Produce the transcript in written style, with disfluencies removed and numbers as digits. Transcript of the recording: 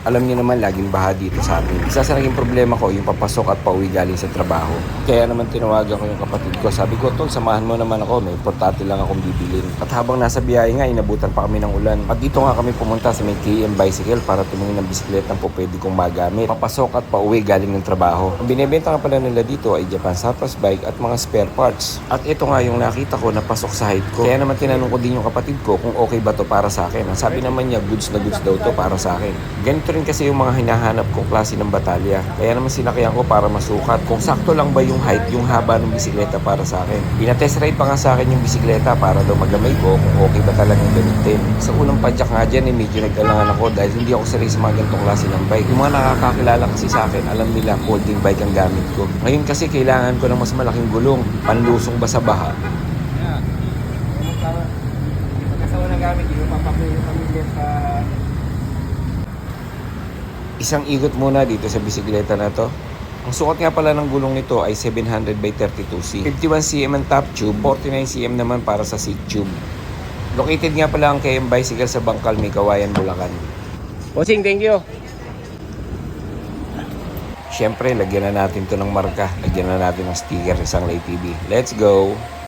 Alam niyo naman, laging baha dito sa amin. Isa sa naging problema ko, yung papasok at pauwi galing sa trabaho. Kaya naman tinawagan ko yung kapatid ko. Sabi ko, tol, samahan mo naman ako. May portátil lang akong bibilin. At habang nasa biyahe nga, inabutan pa kami ng ulan. At dito nga kami pumunta sa may KM Bicycle para tumingin ng bisikleta po pwede kong magamit. Papasok at pauwi galing ng trabaho. Ang binibenta nga pala nila dito ay Japan Surplus Bike at mga spare parts. At ito nga yung nakita ko na pasok sa height ko. Kaya naman tinanong ko din yung kapatid ko kung okay ba to para sa akin. Ang sabi naman niya, goods na goods daw to para sa akin. Ganito rin kasi yung mga hinahanap kong klase ng batalya. Kaya naman sinakyan ko para masukat kung sakto lang ba yung height, yung haba ng bisikleta para sa akin. Pinatest ride pa nga sa akin yung bisikleta para daw magamay ko kung okay ba talagang gamitin. Sa unang padyak nga dyan, medyo nagkalangan ako dahil hindi ako sanay sa mga ganitong klase ng bike. Yung mga nakakakilala kasi sa akin, alam nila folding bike ang gamit ko. Ngayon kasi kailangan ko ng mas malaking gulong, panlusong ba sa baha. Magkasawa na gamit, yung papakuli yung pamilya sa... Isang ikot muna dito sa bisikleta na to. Ang sukat nga pala ng gulong nito ay 700 by 32C. 51cm ang top tube, 49cm naman para sa seat tube. Located nga pala ang KM Bicycle sa Bangkal, May Kawayan, Bulacan. Bossing, thank you! Siyempre, lagyan na natin to ng marka. Lagyan na natin ng sticker ng Sanglay TV. Let's go!